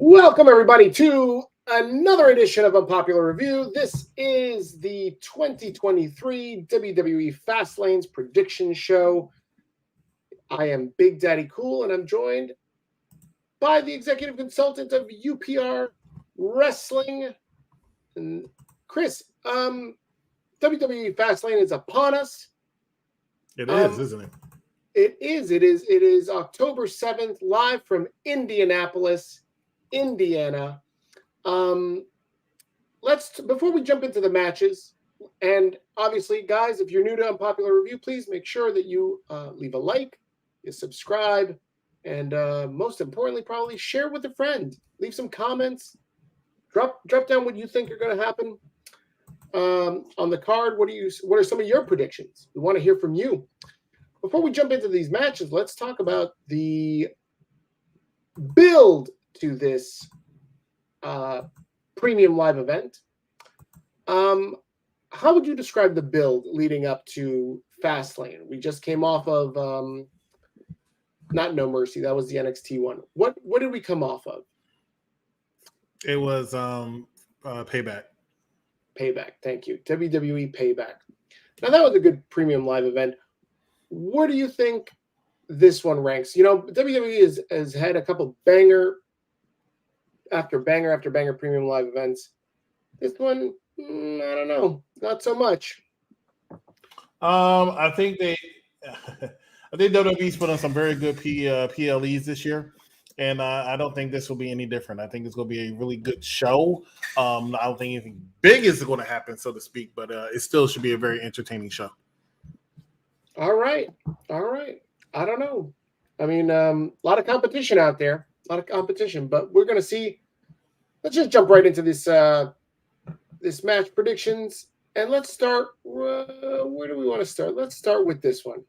Welcome, everybody, to another edition of Unpopular Review. This is the 2023 WWE Fastlane's prediction show. I am Big Daddy Cool, and I'm joined by the executive consultant of UPR Wrestling, and Chris. WWE Fastlane is upon us. It is, isn't it? It is. It is October 7th, live from Indianapolis, Indiana. Before we jump into the matches, and obviously, guys, if you're new to Unpopular Review, please make sure that you leave a like, you subscribe, and most importantly, probably share with a friend. Leave some comments. Drop down what you think are going to happen on the card. What are some of your predictions? We want to hear from you. Before we jump into these matches, let's talk about the build to this premium live event. How would you describe the build leading up to Fastlane? We just came off of not No Mercy. That was the NXT one. What did we come off of? It was Payback. Payback. Thank you. WWE Payback. Now, that was a good premium live event. Where do you think this one ranks? You know, WWE has had a couple banger after banger after banger premium live events. This one, I don't know, not so much. I think WWE's put on some very good PLEs this year, and I don't think this will be any different. I think it's going to be a really good show. I don't think anything big is going to happen, so to speak, but it still should be a very entertaining show. All right. I don't know. I mean, a lot of competition out there. But we're going to see. Let's just jump right into this this match predictions, and let's start. Where do we want to start? Let's start with this one.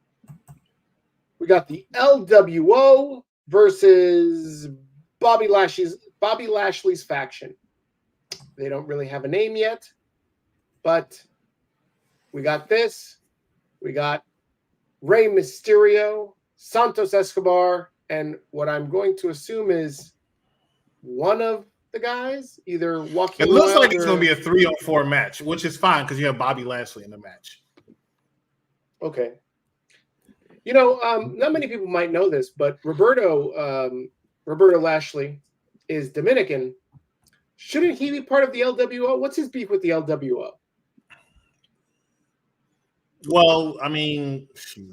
We got the LWO versus Bobby Lashley's faction. They don't really have a name yet, but we got this. We got Rey Mysterio, Santos Escobar, and what I'm going to assume is one of the guys, either walking. It looks like it's going to be a 3-on-4 match, which is fine because you have Bobby Lashley in the match. Okay. You know, not many people might know this, but Roberto Lashley is Dominican. Shouldn't he be part of the LWO? What's his beef with the LWO? Well, I mean,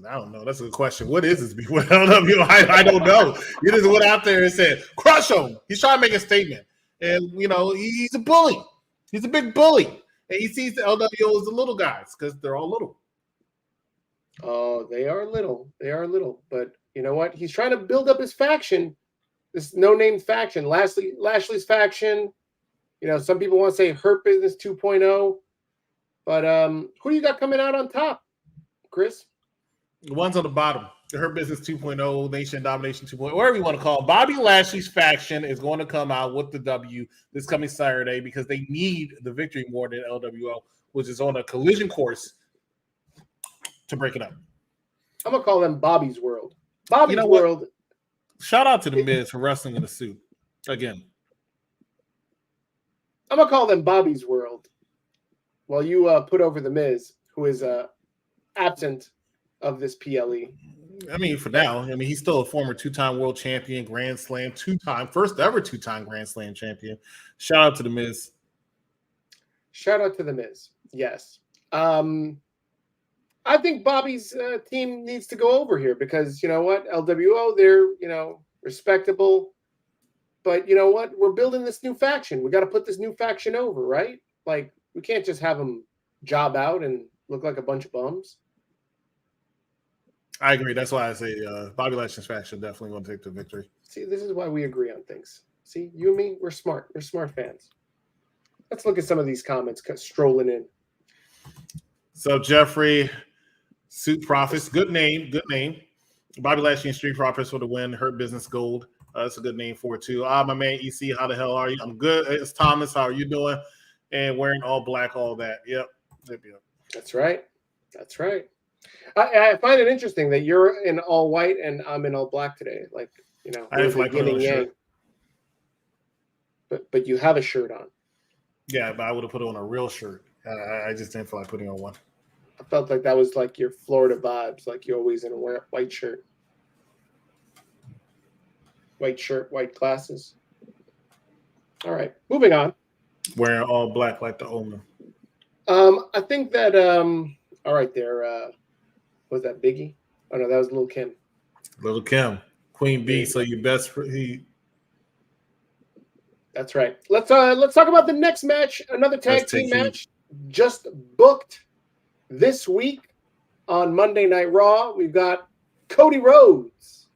I don't know. That's a good question. What is his beef with LWO? I don't know. He just went out there and said, crush him. He's trying to make a statement. And, you know, he's a bully. He's a big bully. And he sees the LWO as the little guys because they're all little. Oh, they are little. But you know what? He's trying to build up his faction, this no-name faction, Lashley's faction. You know, some people want to say Hurt Business 2.0. But who do you got coming out on top, Chris? The ones on the bottom. The Hurt Business 2.0, Nation Domination 2.0, whatever you want to call it. Bobby Lashley's faction is going to come out with the W this coming Saturday because they need the victory more than LWO, which is on a collision course to break it up. I'm going to call them Bobby's World. Bobby's World. Shout out to The Miz for wrestling in a suit. Again. I'm going to call them Bobby's World. While you put over The Miz, who is absent of this PLE. I mean, for now. I mean, he's still a former two-time world champion, Grand Slam, first ever two-time Grand Slam champion. Shout out to The Miz. Shout out to The Miz. Yes. I think Bobby's team needs to go over here because, you know what? LWO, they're, you know, respectable. But you know what? We're building this new faction. We got to put this new faction over, right? Like, we can't just have them job out and look like a bunch of bums. I agree. That's why I say Bobby Lashley's faction definitely going to take the victory. See, this is why we agree on things. See, you and me, we're smart. We're smart fans. Let's look at some of these comments strolling in. So, Jeffrey, Suit Profits, good name. Bobby Lashley and Street Profits for the win. Hurt Business Gold. That's a good name for it, too. My man, EC, how the hell are you? I'm good. It's Thomas. How are you doing? And wearing all black, all that. Yep. That's right. I find it interesting that you're in all white and I'm in all black today. Like, you know, I just like yin and yang. but you have a shirt on. Yeah, but I would have put on a real shirt. I just didn't feel like putting on one. I felt like that was like your Florida vibes, like you're always in a white shirt. White shirt, white glasses. All right, moving on. Wearing all black like the Omen. I think that all right there. Was that Biggie? Oh no, that was Lil' Kim. Little Kim, Queen B. So your best he. That's right. Let's talk about the next match. Another tag team match just booked this week on Monday Night Raw. We've got Cody Rhodes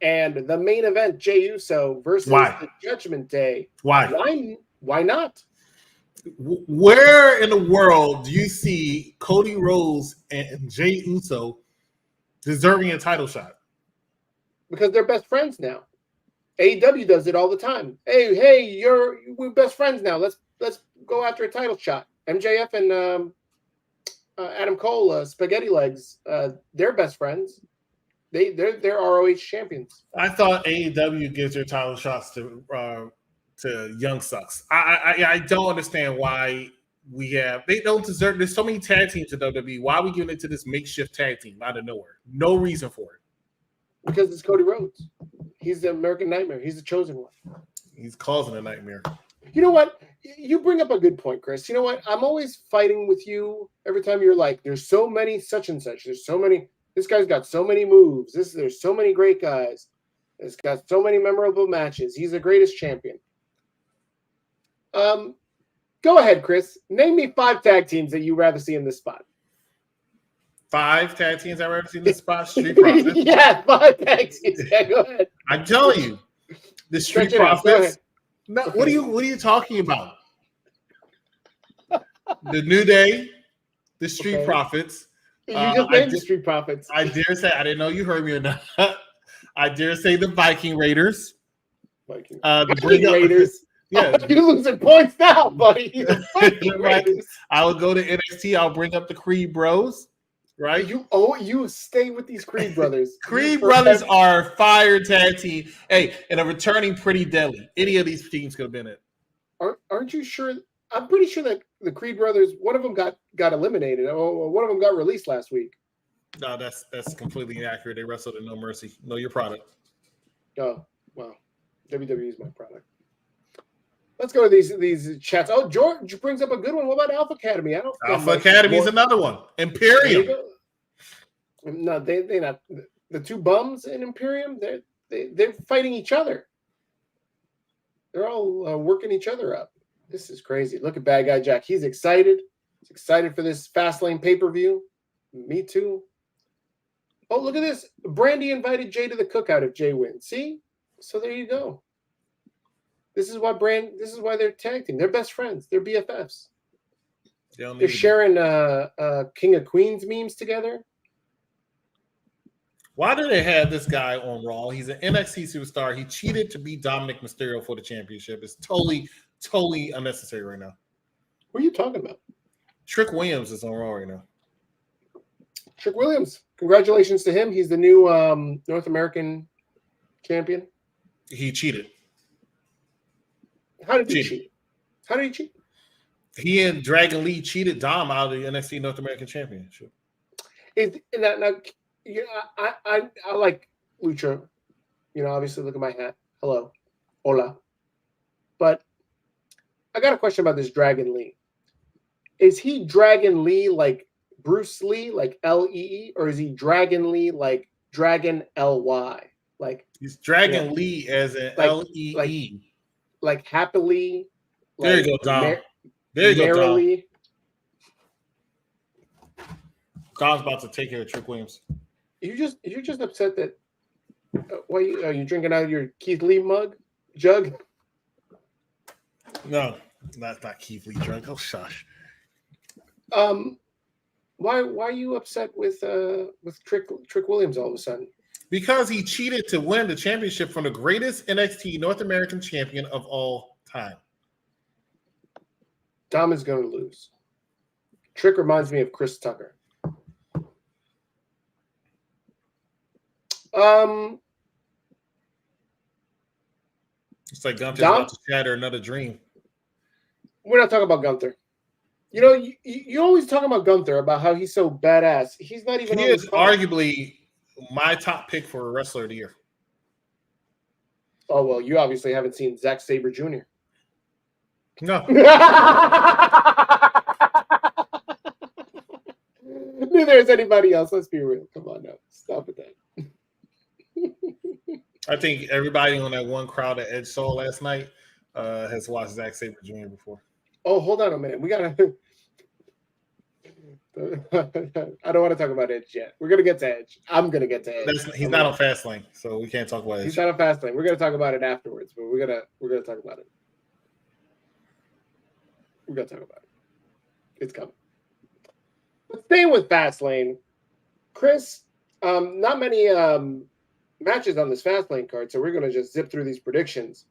and the main event, Jey Uso versus the Judgment Day. Why? Why not? Where in the world do you see Cody Rhodes and Jey Uso deserving a title shot? Because they're best friends now. AEW does it all the time. Hey, we're best friends now. Let's go after a title shot. MJF and Adam Cole, Spaghetti Legs, they're best friends. They're ROH champions. I thought AEW gives their title shots to Young Sucks. I don't understand why they don't deserve. There's so many tag teams in WWE. Why are we giving it to this makeshift tag team out of nowhere? No reason for it. Because it's Cody Rhodes. He's the American Nightmare. He's the chosen one. He's causing a nightmare. You know what? You bring up a good point, Chris. You know what? I'm always fighting with you every time you're like, there's so many such and such. There's so many. This guy's got so many moves. There's so many great guys. It's got so many memorable matches. He's the greatest champion. Go ahead, Chris. Name me 5 tag teams that you'd rather see in this spot. 5 tag teams I've ever seen in this spot? Street Profits. Yeah, 5 tag teams. Yeah, go ahead. I'm telling you. The Street Profits. No, okay. What are you talking about? The New Day, the Street Profits. You just named the Street Profits. I dare say, I didn't know you heard me or not. I dare say the Viking Raiders. Viking Raiders. Yeah, you're losing points now, buddy. Right. I would go to NXT. I'll bring up the Creed Bros. Right? You stay with these Creed brothers. Creed brothers are fire tag team. Hey, and a returning Pretty Deadly. Any of these teams could have been it. Aren't you sure? I'm pretty sure that the Creed brothers, one of them got eliminated. Or one of them got released last week. No, that's completely inaccurate. They wrestled in No Mercy. Know your product. Oh, well, WWE is my product. Let's go to these chats. Oh, George brings up a good one. What about Alpha Academy? Alpha Academy is another one. Imperium. No, they not the 2 bums in Imperium. They're fighting each other. They're all working each other up. This is crazy. Look at Bad Guy Jack. He's excited. He's excited for this Fastlane pay-per-view. Me too. Oh, look at this. Brandy invited Jay to the cookout if Jay wins. See? So there you go. This is why they're tag team. They're best friends. They're BFFs. They're sharing King of Queens memes together. Why do they have this guy on Raw? He's an NXT superstar. He cheated to beat Dominic Mysterio for the championship. It's totally unnecessary right now. What are you talking about? Trick Williams is on Raw right now. Trick Williams. Congratulations to him. He's the new North American champion. He cheated. How did he cheat? How did he cheat? He and Dragon Lee cheated Dom out of the NXT North American Championship. I like Lucha. Obviously, look at my hat. Hello. Hola. But I got a question about this Dragon Lee. Is he Dragon Lee like Bruce Lee, like Lee, or is he Dragon Lee like Dragon Ly? Like he's Dragon Lee as in Lee. Like happily. There you go, Dom. There you go, Dom. Dom's about to take care of Trick Williams. You're just upset that. Why are you drinking out of your Keith Lee jug? No, that's not Keith Lee jug. Oh, shush. Why are you upset with Trick Williams all of a sudden? Because he cheated to win the championship from the greatest NXT North American champion of all time. Dom is going to lose. Trick reminds me of Chris Tucker. It's like Gunther's Dom? about to shatter another dream. We're not talking about Gunther. You know, you always talk about Gunther, about how he's so badass. He's not even He on is this card. arguably my top pick for a wrestler of the year. Oh, well, you obviously haven't seen Zack Sabre Jr. No. Neither is anybody else. Let's be real. Come on now. Stop with that. I think everybody on that one crowd that Edge saw last night has watched Zack Sabre Jr. before. Oh, hold on a minute. We gotta. I don't want to talk about Edge yet. We're gonna get to Edge. I'm gonna get to Edge. He's not on Fastlane, so we can't talk about Edge. He's not on Fastlane. We're gonna talk about it afterwards, but we're gonna talk about it. We're gonna talk about it. It's coming. But staying with Fastlane, Chris. Not many matches on this Fastlane card, so we're gonna just zip through these predictions.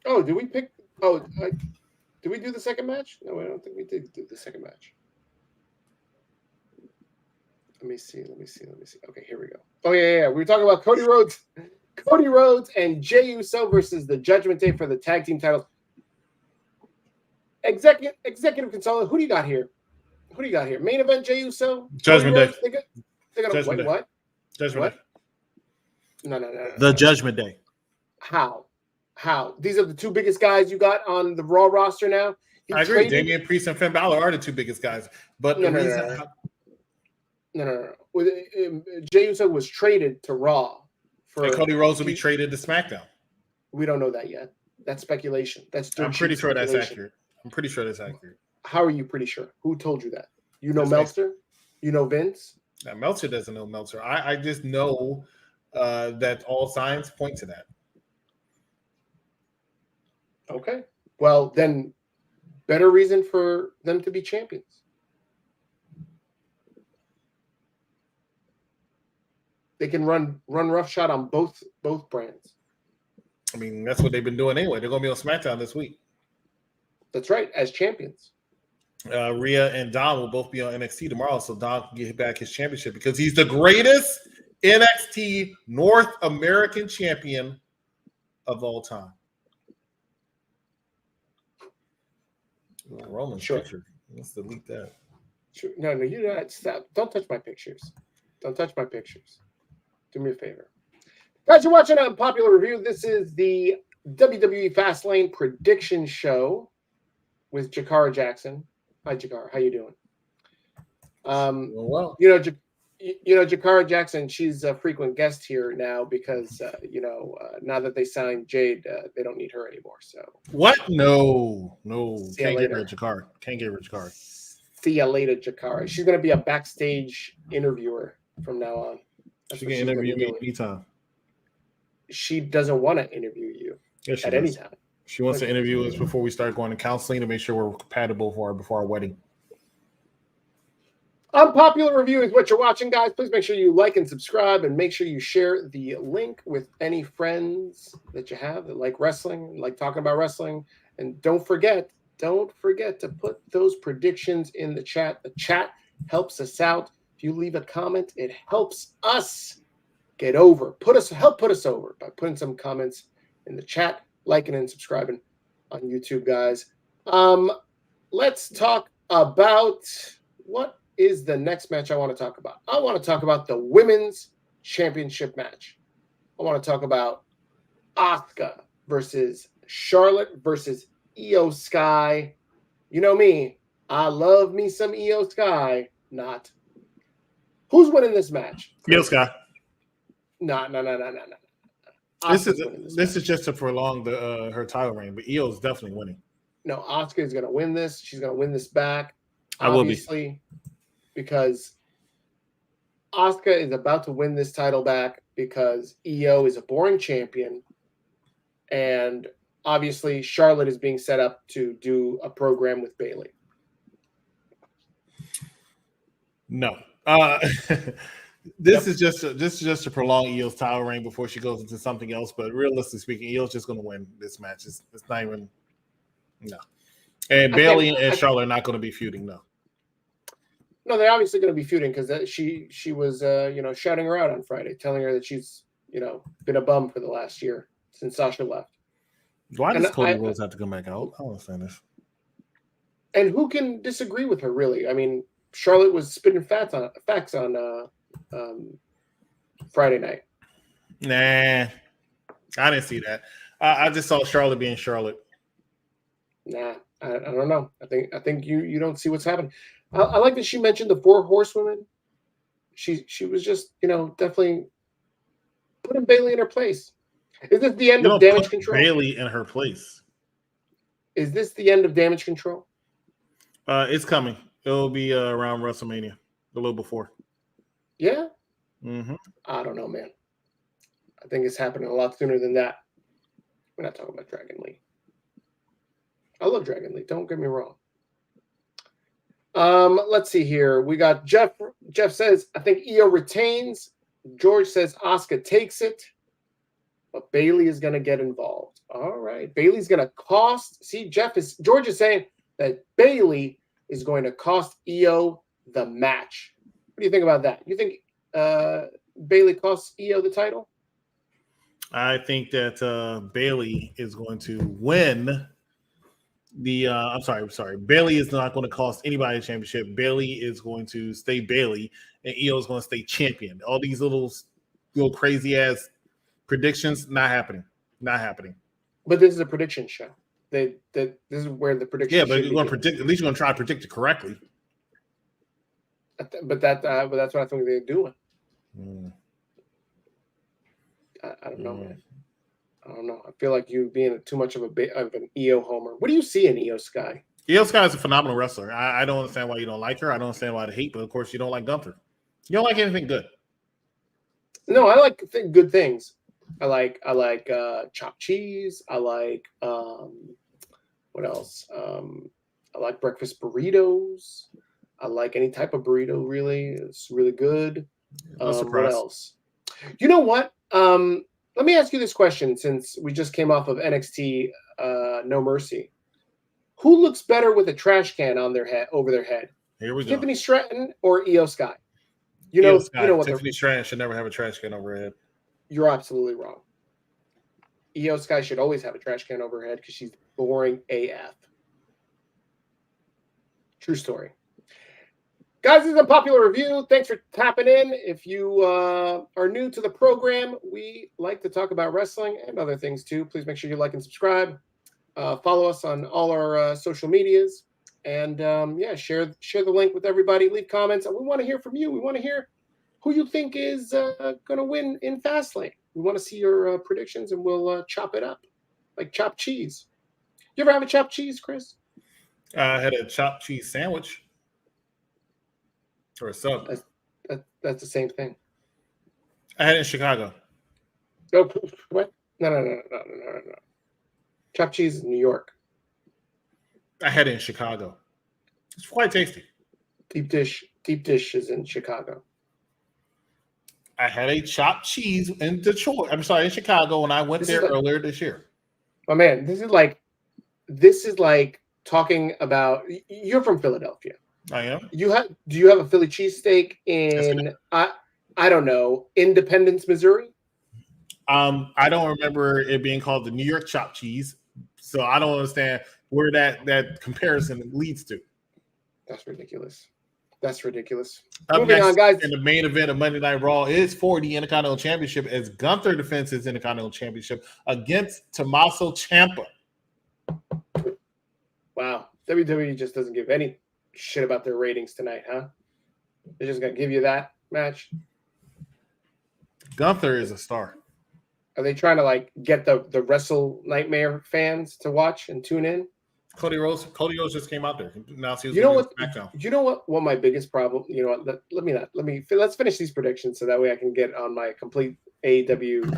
Oh, did we pick? Oh, did we do the second match? No, I don't think we did do the second match. Let me see. Okay, here we go. Oh, yeah. We were talking about Cody Rhodes and Jey Uso versus the Judgment Day for the tag team titles. Executive consultant, who do you got here? Main event, Jey Uso? Judgment Day. They're gonna wait, what? Judgment Day. No. The Judgment Day. How? These are the two biggest guys you got on the Raw roster now? I agree. Damian Priest and Finn Balor are the two biggest guys. But the reason... No. Jey Uso was traded to Raw. And Cody Rhodes will be traded to SmackDown. We don't know that yet. That's speculation. I'm pretty sure that's accurate. How are you pretty sure? Who told you that? You know Meltzer? You know Vince? Now, Meltzer doesn't know Meltzer. I just know that all signs point to that. Okay. Well, then better reason for them to be champions. They can run roughshod on both brands. I mean, that's what they've been doing anyway. They're going to be on SmackDown this week. That's right, as champions. Rhea and Dom will both be on NXT tomorrow, so Dom can get back his championship because he's the greatest NXT North American champion of all time. Roman picture. Let's delete that. Sure. No, you don't. Stop. Don't touch my pictures. Do me a favor. Guys, you're watching Unpopular Review. This is the WWE Fastlane prediction show with Jakara Jackson. Hi, Jakara. How you doing? Well, Jakara Jackson, she's a frequent guest here now because, now that they signed Jade, they don't need her anymore. So what? No. Can't get rid of Jakara. See ya later, Jakara. She's going to be a backstage interviewer from now on. She can interview me anytime. She doesn't want to interview you at any time. She wants to interview us before we start going to counseling to make sure we're compatible before our wedding. Unpopular Review is what you're watching, guys. Please make sure you like and subscribe, and make sure you share the link with any friends that you have that like wrestling, like talking about wrestling. And don't forget to put those predictions in the chat. The chat helps us out. If you leave a comment, it helps us help put us over by putting some comments in the chat, liking and subscribing on YouTube, guys. Let's talk about what is the next match I want to talk about. I want to talk about the women's championship match. I want to talk about Asuka versus Charlotte versus Io Sky. You know me. I love me some Io Sky. Not. Who's winning this match? Io Sky. No. This is just to prolong her title reign, but Io is definitely winning. No, Asuka is going to win this. She's going to win this back. Obviously, because Asuka is about to win this title back because Io is a boring champion, and obviously Charlotte is being set up to do a program with Bayley. No. This is just to prolong Io's title reign before she goes into something else. But realistically speaking, Io's just going to win this match. It's not even no. And Bayley and Charlotte are not going to be feuding. No, they're obviously going to be feuding because she was shouting her out on Friday, telling her that she's been a bum for the last year since Sasha left. Why does Cody Rhodes have to come back out? I don't understand this. And who can disagree with her, really? I mean, Charlotte was spitting facts on Friday night. Nah, I didn't see that. I just saw Charlotte being Charlotte. Nah, I don't know. I think you don't see what's happening. I like that she mentioned the 4 horsewomen. She was just definitely putting Bayley in her place. Is this the end of Damage Control? Bayley in her place. Is this the end of Damage Control? It's coming. It'll be around WrestleMania, a little before. Yeah. Mm-hmm. I don't know, man. I think it's happening a lot sooner than that. We're not talking about Dragon Lee. I love Dragon Lee. Don't get me wrong. Let's see here. We got Jeff. Jeff says, I think Io retains. George says Asuka takes it. But Bayley is going to get involved. All right. Bayley's going to cost. See, George is saying that Bayley is going to cost Io the match. What do you think about that? You think Bayley costs Io the title? I think that Bayley is going to win the I'm sorry. Bayley is not going to cost anybody a championship. Bayley is going to stay Bayley, and Io is going to stay champion. All these little crazy ass predictions, not happening. Not happening. But this is a prediction show. This is where the prediction. Yeah, but you're going to predict. At least you're going to try to predict it correctly. But that's what I think they're doing. I don't know, man. I don't know. I feel like you being too much of an Io homer. What do you see in Io Sky? Io Sky is a phenomenal wrestler. I don't understand why you don't like her. I don't understand why the hate, but of course you don't like Gunther. You don't like anything good. No, I like good things. I like chopped cheese. I like what else? I like breakfast burritos. I like any type of burrito. Really, it's really good. What else? You know what? Let me ask you this question, since we just came off of NXT No Mercy. Who looks better with a trash can on their head, over their head? Here we go. Tiffany Stratton or Io Sky? Io Sky. What Tiffany Stratton should never have a trash can over her head. You're absolutely wrong. Io Sky should always have a trash can over her head because she's boring AF. True story. Guys, this is a popular review. Thanks for tapping in. If you are new to the program, we like to talk about wrestling and other things too. Please make sure you like and subscribe. Follow us on all our social medias. And share the link with everybody. Leave comments. And we want to hear from you. We want to hear who you think is going to win in Fastlane. We want to see your predictions, and we'll chop it up like chopped cheese. You ever have a chopped cheese, Chris? I had a chopped cheese sandwich. Or a sub. That's the same thing. I had it in Chicago. Oh, what? No. Chopped cheese in New York. I had it in Chicago. It's quite tasty. Deep dish is in Chicago. I had a chopped cheese in Detroit. I'm sorry, in Chicago when I went there earlier this year. Oh man, this is like talking about. You're from Philadelphia. I am. Do you have a Philly cheesesteak in I don't know, Independence, Missouri? I don't remember it being called the New York chopped cheese, so I don't understand where that comparison leads to. That's ridiculous. Moving on, guys. And the main event of Monday Night Raw is for the Intercontinental Championship as Gunther defends his Intercontinental Championship against Tommaso Ciampa. Wow. WWE just doesn't give any shit about their ratings tonight, huh? They're just going to give you that match? Gunther is a star. Are they trying to get the Wrestle Nightmare fans to watch and tune in? Cody Rhodes just came out there. Now he was SmackDown. You know what my biggest problem, let's finish these predictions so that way I can get on my complete AEW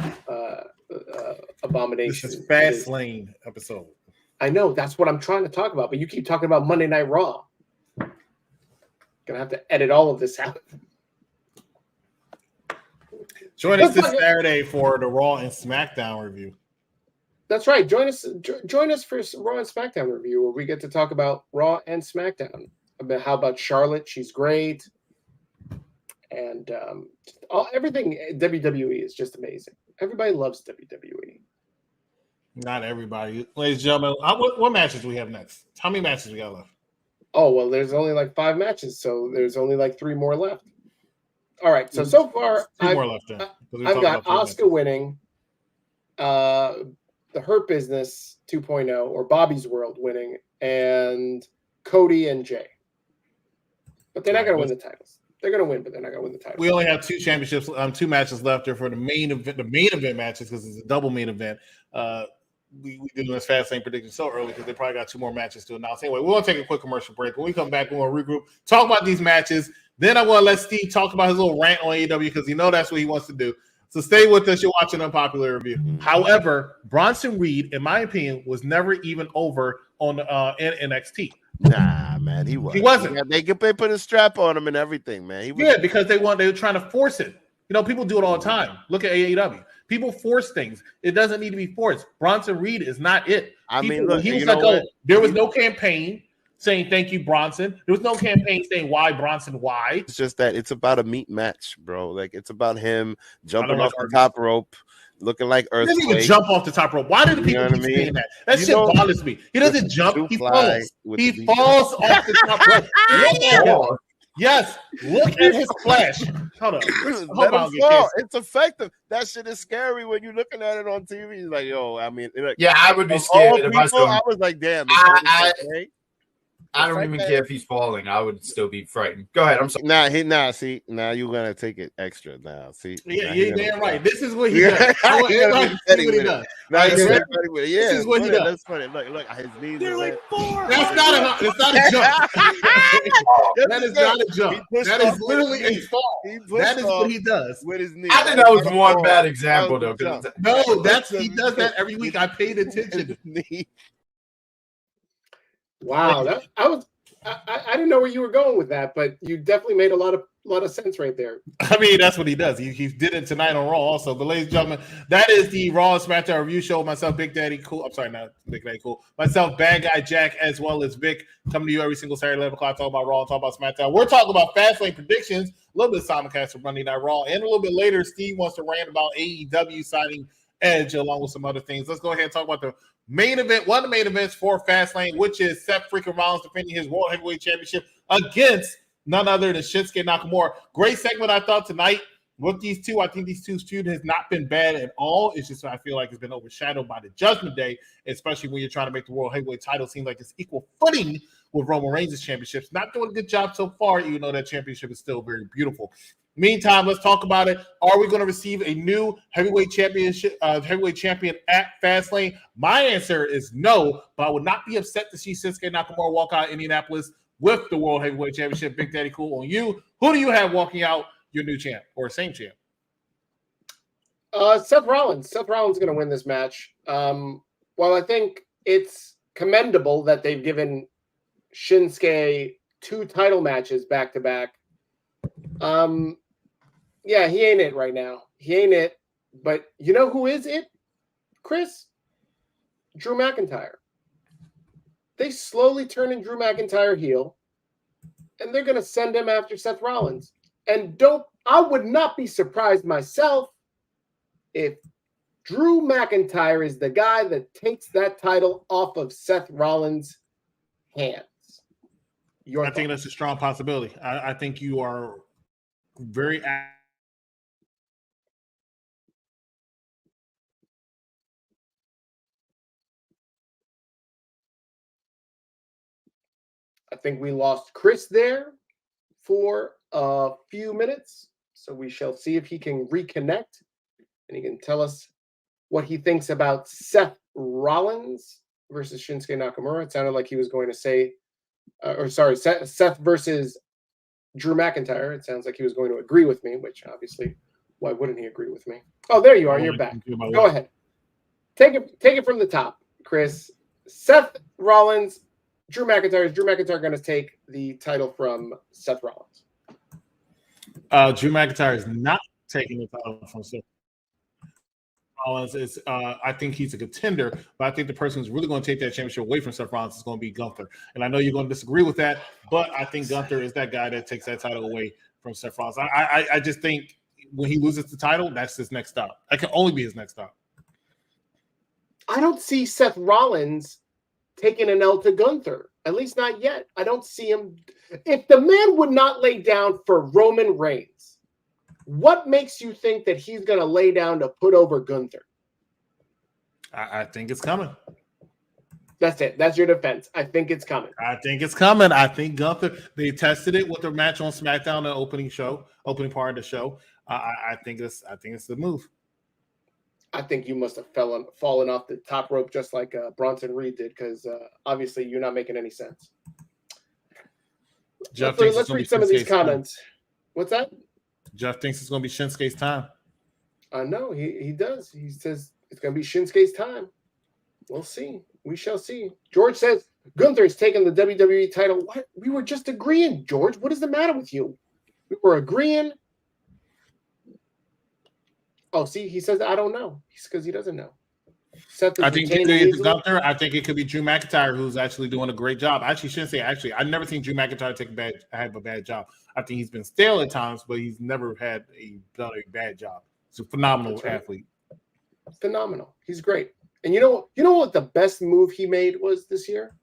abomination. This is Fastlane episode. I know, that's what I'm trying to talk about, but you keep talking about Monday Night Raw. Gonna have to edit all of this out. Join us this Saturday for the Raw and SmackDown review. That's right. Join us for Raw and SmackDown review, where we get to talk about Raw and SmackDown. How about Charlotte? She's great, and everything WWE is just amazing. Everybody loves WWE. Not everybody. Ladies and gentlemen, what matches do we have next? How many matches we got left? Oh, well, there's only like 5 matches, so there's only like 3 more left. All right, so far, I've got Asuka winning, the Hurt Business 2.0, or Bobby's World winning, and Cody and Jay. But they're not going to win the titles. They're going to win, but they're not going to win the titles. We only have 2 championships, 2 matches left there for the main event matches, because it's a double main event. We did this Fastlane prediction so early because they probably got 2 more matches to announce. Anyway, we're going to take a quick commercial break. When we come back, we're going to regroup, talk about these matches. Then I'm going to let Steve talk about his little rant on AEW because that's what he wants to do. So stay with us. You're watching Unpopular Review. However, Bronson Reed, in my opinion, was never even over on in NXT. Nah, man, he wasn't. He wasn't. They put a strap on him and everything, man. Because they were trying to force it. People do it all the time. Look at AEW. People force things. It doesn't need to be forced. Bronson Reed is not it. Look, he was like, oh, there was no campaign saying thank you, Bronson. There was no campaign saying why, Bronson, why. It's just that it's about a meat match, bro. Like, it's about him jumping off the top rope, looking like Earthquake. He doesn't even jump off the top rope. Why do the people keep saying that? That shit bothers me. He doesn't jump. He falls. He falls off the top rope. Look at him. Yes, look at his flash. Hold up. Let him fall. It's effective. That shit is scary when you're looking at it on TV. It's like, yo, I mean, I would be scared if I saw. I was like, damn. I don't even care if he's falling. I would still be frightened. Go ahead. I'm sorry. Now you're gonna take it extra. Now, see. Yeah, you're damn right. This is what he does. This is what he does. That's funny. Look, his knees. They're like 4. That's not a jump. That is not a jump. That is literally a fall. That is what he does with his knees. I think that was one bad example, though. No, he does that every week. I paid attention. Wow, I didn't know where you were going with that, but you definitely made a lot of sense right there. I mean, that's what he does. He did it tonight on Raw also. But ladies and gentlemen, that is the Raw and SmackDown review show. Myself, Big Daddy Cool. I'm sorry, not Big Daddy Cool. Myself, Bad Guy Jack, as well as Vic, coming to you every single Saturday, 11 o'clock, talk about Raw and talk about SmackDown. We're talking about Fastlane predictions, a little bit of simulcast for Monday Night Raw, and a little bit later, Steve wants to rant about AEW signing Edge along with some other things. Let's go ahead and talk about the main event, one of the main events for Fastlane, which is Seth freaking Rollins defending his World Heavyweight Championship against none other than Shinsuke Nakamura. Great segment, I thought, tonight with these two. I think these two's feud has not been bad at all. It's just I feel like it's been overshadowed by the Judgment Day, especially when you're trying to make the World Heavyweight title seem like it's equal footing with Roman Reigns' championships. Not doing a good job so far, even though that championship is still very beautiful. Meantime, let's talk about it. Are we going to receive a new heavyweight champion at Fastlane? My answer is no, but I would not be upset to see Shinsuke Nakamura walk out of Indianapolis with the World Heavyweight Championship. Big Daddy Cool on you. Who do you have walking out your new champ or same champ? Seth Rollins. Seth Rollins is going to win this match. While I think it's commendable that they've given Shinsuke 2 title matches back to back. Yeah, he ain't it right now. He ain't it. But you know who is it, Chris? Drew McIntyre. They slowly turning Drew McIntyre heel, and they're going to send him after Seth Rollins. And I would not be surprised myself if Drew McIntyre is the guy that takes that title off of Seth Rollins' hands. I think that's a strong possibility. I think you are very I think we lost Chris there for a few minutes, so we shall see if he can reconnect and he can tell us what he thinks about Seth Rollins versus Shinsuke Nakamura. It sounded like he was going to say, Seth versus Drew McIntyre. It sounds like he was going to agree with me, which obviously, why wouldn't he agree with me? Oh, there you are. You're back. Go ahead. Take it from the top, Chris. Seth Rollins, Drew McIntyre. Is Drew McIntyre going to take the title from Seth Rollins? Drew McIntyre is not taking the title from Seth Rollins. I think he's a contender, but I think the person who's really going to take that championship away from Seth Rollins is going to be Gunther. And I know you're going to disagree with that, but I think Gunther is that guy that takes that title away from Seth Rollins. I just think when he loses the title, that's his next stop. That can only be his next stop. I don't see Seth Rollins taking an L to Gunther, at least not yet. I don't see him. If the man would not lay down for Roman Reigns, what makes you think that he's going to lay down to put over Gunther? I think it's coming. That's it. That's your defense. I think it's coming. I think it's coming. I think Gunther, they tested it with their match on SmackDown, the opening part of the show. I think it's the move. I think you must have fallen off the top rope just like Bronson Reed did, because obviously you're not making any sense. Jeff Let's read some of these comments. What's that? Jeff thinks it's going to be Shinsuke's time. I know he does. He says it's going to be Shinsuke's time. We'll see. We shall see. George says Gunther's taking the WWE title. What? We were just agreeing, George. What is the matter with you? We were agreeing. Oh, see, he says I don't know. It's because he doesn't know. I think it's Gunther. I think it could be Drew McIntyre, who's actually doing a great job. Actually, shouldn't say actually. I've never seen Drew McIntyre have a bad job. I think he's been stale at times, but he's never done a bad job. He's a phenomenal athlete. Phenomenal. He's great. And you know what the best move he made was this year?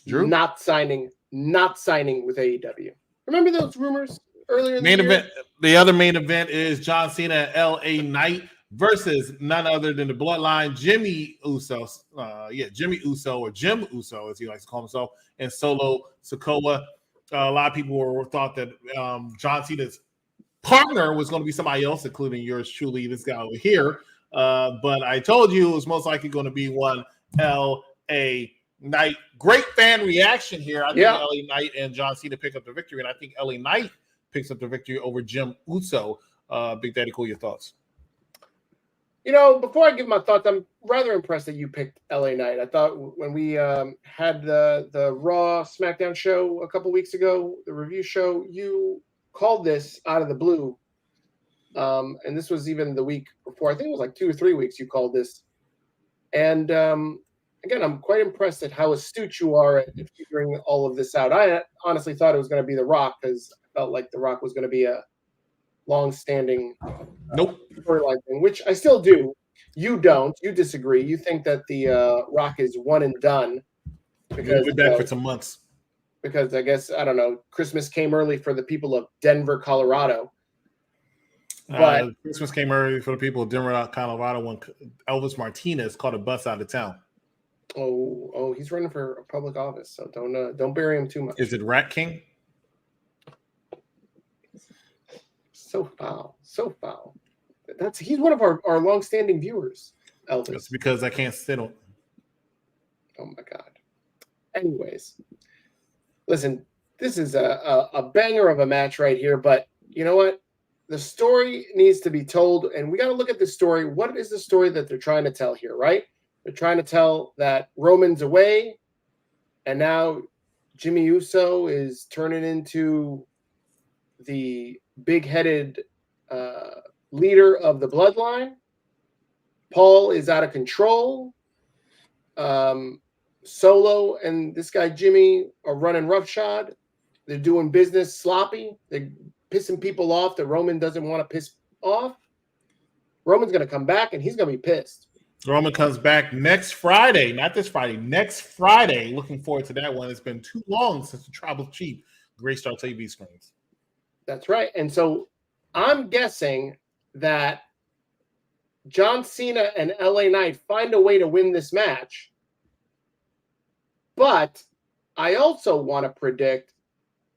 Drew not signing with AEW. Remember those rumors earlier in the main year? event? The other main event is John Cena and LA Knight versus none other than the Bloodline, Jimmy Uso. Jimmy Uso, or Jim Uso, as he likes to call himself, and Solo Sikoa. A lot of people thought that John Cena's partner was going to be somebody else, including yours truly, this guy over here. But I told you it was most likely going to be one LA Knight. Great fan reaction here. I think LA Knight and John Cena pick up the victory, and I think LA Knight picks up the victory over Jim Uso. Big Daddy Cool, your thoughts? Before I give my thoughts, I'm rather impressed that you picked LA Knight. I thought when we had the Raw SmackDown show a couple weeks ago, the review show, you called this out of the blue. And this was even the week before. I think it was like 2 or 3 weeks you called this. And again, I'm quite impressed at how astute you are at figuring all of this out. I honestly thought it was going to be The Rock, because I felt like The Rock was going to be a long-standing storyline thing, which I still do. You don't. You disagree. You think that The Rock is one and done. Because we'll be back for some months. Because I guess, I don't know, Christmas came early for the people of Denver, Colorado. But Christmas came early for the people of Denver, Colorado, when Elvis Martinez caught a bus out of town. Oh, he's running for a public office, so don't bury him too much. Is it Rat King? So foul. He's one of our long-standing viewers, Elvis. That's because I can't sit on. Oh my God. Anyways, listen, this is a banger of a match right here, but you know what? The story needs to be told, and we got to look at the story. What is the story that they're trying to tell here, right? They're trying to tell that Roman's away, and now Jimmy Uso is turning into the big-headed leader of the Bloodline. Paul is out of control. Solo and this guy Jimmy are running roughshod. They're doing business sloppy. They're pissing people off that Roman doesn't want to piss off. Roman's going to come back, and he's going to be pissed. Roman comes back next Friday, not this Friday, next Friday. Looking forward to that one. It's been too long since the Tribal Chief graced our TV screens. That's right. And so I'm guessing that John Cena and LA Knight find a way to win this match. But I also want to predict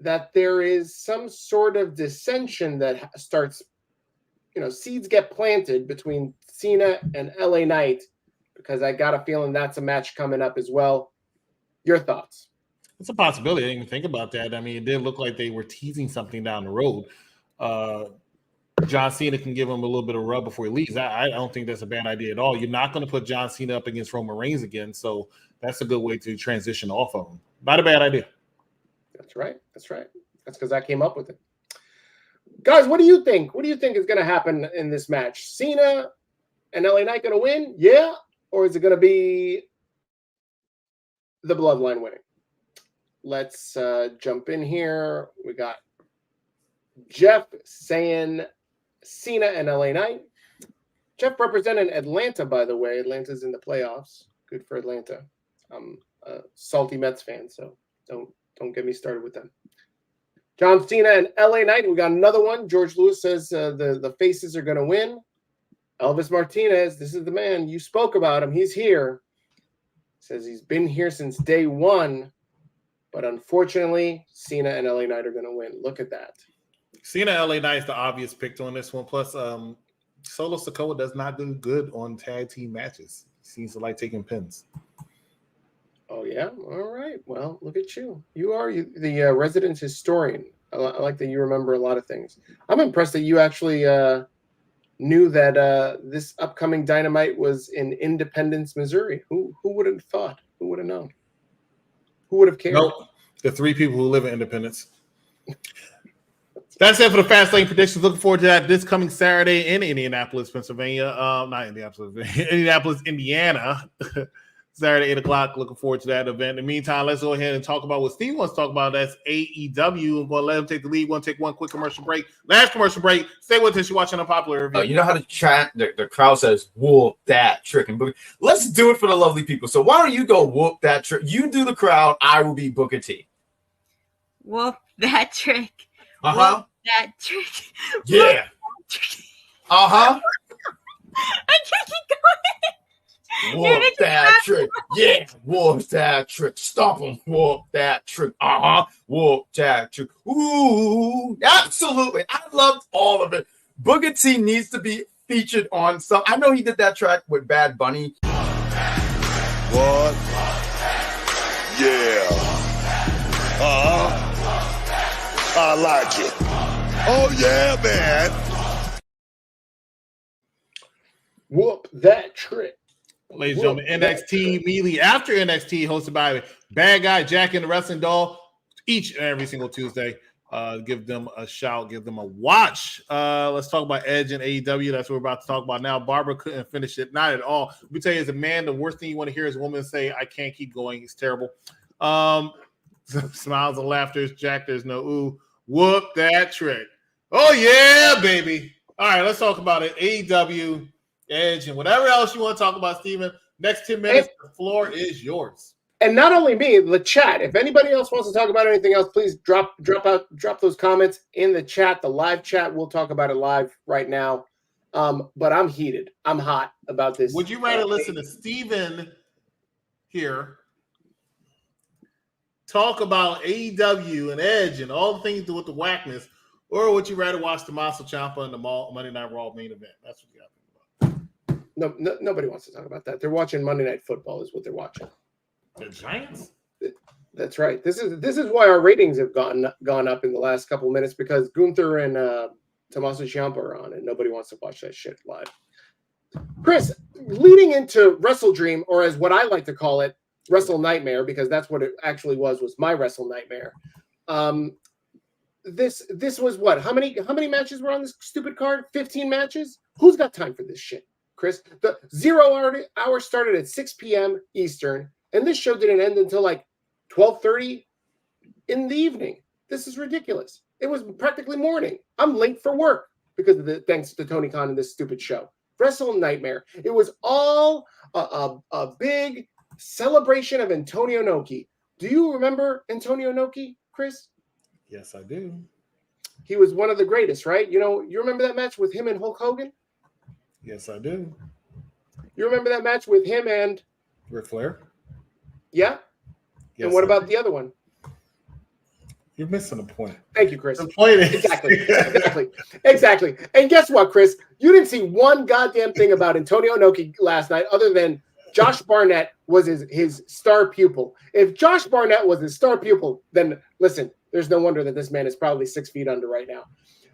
that there is some sort of dissension that starts, seeds get planted between Cena and LA Knight, because I got a feeling that's a match coming up as well. Your thoughts? It's a possibility. I didn't even think about that. I mean, it did look like they were teasing something down the road. John Cena can give him a little bit of rub before he leaves. I don't think that's a bad idea at all. You're not going to put John Cena up against Roman Reigns again, so that's a good way to transition off of him. Not a bad idea. That's right. That's because I came up with it. Guys, what do you think? What do you think is going to happen in this match? Cena and LA Knight going to win? Yeah? Or is it going to be the Bloodline winning? Let's jump in here. We got Jeff saying Cena and LA Knight. Jeff represented Atlanta, by the way. Atlanta's in the playoffs. Good for Atlanta. I'm a salty Mets fan, so don't get me started with them. John Cena and LA Knight. We got another one. George Lewis says the faces are going to win. Elvis Martinez, this is the man. You spoke about him. He's here. Says he's been here since day one. But unfortunately, Cena and LA Knight are going to win. Look at that. Cena and LA Knight is the obvious pick on this one. Plus, Solo Sikoa does not do good on tag team matches. He seems to like taking pins. Oh, yeah? All right. Well, look at you. You are the resident historian. I like that you remember a lot of things. I'm impressed that you actually knew that this upcoming Dynamite was in Independence, Missouri. Who would have thought? Who would have known? Who would have cared? Nope. The 3 people who live in Independence. That's it for the Fastlane predictions. Looking forward to that this coming Saturday in Indianapolis, Pennsylvania. Not Indianapolis, Indianapolis, Indiana. Saturday, 8 o'clock. Looking forward to that event. In the meantime, let's go ahead and talk about what Steve wants to talk about. That's AEW. I'm going to let him take the lead. We're going to take one quick commercial break. Last commercial break. Stay with us. You're watching Unpopular Review. You know how to chat? The crowd says, whoop that trick. And let's do it for the lovely people. So why don't you go whoop that trick? You do the crowd. I will be Booker T. Whoop that trick. Uh-huh. Whoop that trick. Yeah. Uh-huh. I can't keep going. Whoop that trick. Yeah. Whoop that trick. Stomp him. Whoop that trick. Uh-huh. Whoop that trick. Ooh. Absolutely. I loved all of it. Booker T needs to be featured on some. I know he did that track with Bad Bunny. What? Yeah. I like it. Oh, yeah, man. Whoop that trick. Ladies and gentlemen, NXT immediately after NXT, hosted by Bad Guy, Jack and the Wrestling Doll, each and every single Tuesday. Give them a shout, give them a watch. Let's talk about Edge and AEW. That's what we're about to talk about now. Barbara couldn't finish it, not at all. Let me tell you, as a man, the worst thing you want to hear is a woman say, I can't keep going. It's terrible. Smiles and laughter. Jack, there's no ooh. Whoop that trick. Oh, yeah, baby. All right, let's talk about it. AEW, Edge, and whatever else you want to talk about, Steven. Next 10 minutes, the floor is yours. And not only me, the chat. If anybody else wants to talk about anything else, please drop those comments in the chat, the live chat. We'll talk about it live right now. But I'm heated. I'm hot about this. Would you rather listen to Steven here talk about AEW and Edge and all the things to do with the whackness, or would you rather watch Tommaso Ciampa and the Monday Night Raw main event? That's what you got to think about. No, nobody wants to talk about that. They're watching Monday Night Football is what they're watching. The Giants? That's right. This is why our ratings have gone up in the last couple of minutes, because Gunther and Tommaso Ciampa are on, and nobody wants to watch that shit live. Chris, leading into Wrestle Dream, or as what I like to call it, Wrestle Nightmare, because that's what it actually was my Wrestle Nightmare. This was what? How many matches were on this stupid card? 15 matches? Who's got time for this shit, Chris? The 0 hour started at 6 p.m. Eastern, and this show didn't end until like 12:30 in the evening. This is ridiculous. It was practically morning. I'm late for work because of thanks to Tony Khan and this stupid show. Wrestle Nightmare. It was all a big celebration of Antonio Inoki. Do you remember Antonio Inoki, Chris? Yes, I do. He was one of the greatest, right? You remember that match with him and Hulk Hogan? Yes, I do. You remember that match with him and Ric Flair? Yeah? Yes, and what about the other one? You're missing a point. Thank you, Chris. The point is Exactly. And guess what, Chris? You didn't see one goddamn thing about Antonio Inoki last night other than Josh Barnett was his star pupil. If Josh Barnett was his star pupil, then listen, there's no wonder that this man is probably 6 feet under right now.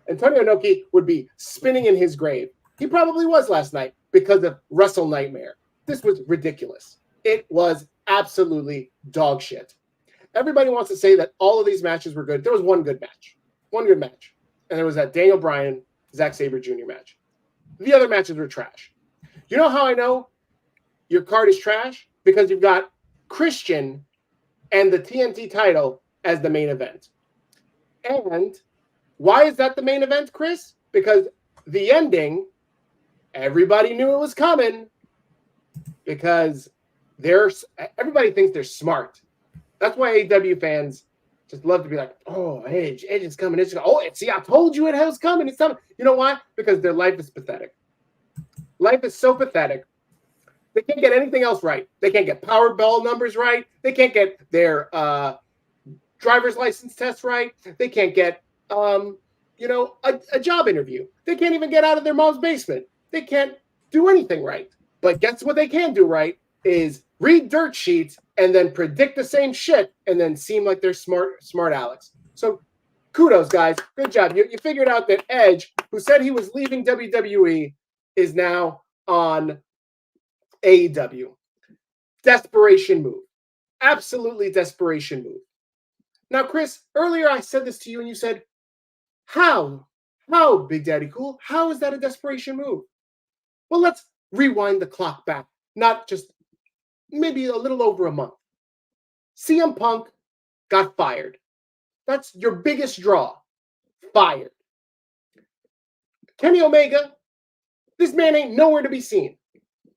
Antonio Inoki would be spinning in his grave. He probably was last night because of Wrestle Nightmare. This was ridiculous. It was absolutely dog shit. Everybody wants to say that all of these matches were good. There was one good match. And there was that Daniel Bryan, Zack Sabre Jr. match. The other matches were trash. You know how I know your card is trash? Because you've got Christian and the TNT title as the main event. And why is that the main event, Chris? Because the ending, everybody knew it was coming because everybody thinks they're smart. That's why AEW fans just love to be like, oh, Edge is coming. Edge is coming. Oh, see, I told you it was coming. It's coming. You know why? Because their life is pathetic. Life is so pathetic. They can't get anything else right. They can't get Powerball numbers right. They can't get their driver's license test right. They can't get, a job interview. They can't even get out of their mom's basement. They can't do anything right. But guess what they can do right is read dirt sheets and then predict the same shit and then seem like they're smart Alex. So kudos, guys. Good job. You figured out that Edge, who said he was leaving WWE, is now on AEW. Desperation move. Absolutely desperation move. Now, Chris, earlier I said this to you and you said, how, Big Daddy Cool? How is that a desperation move? Well, let's rewind the clock back. Not just maybe a little over a month. CM Punk got fired. That's your biggest draw. Fired. Kenny Omega, this man ain't nowhere to be seen.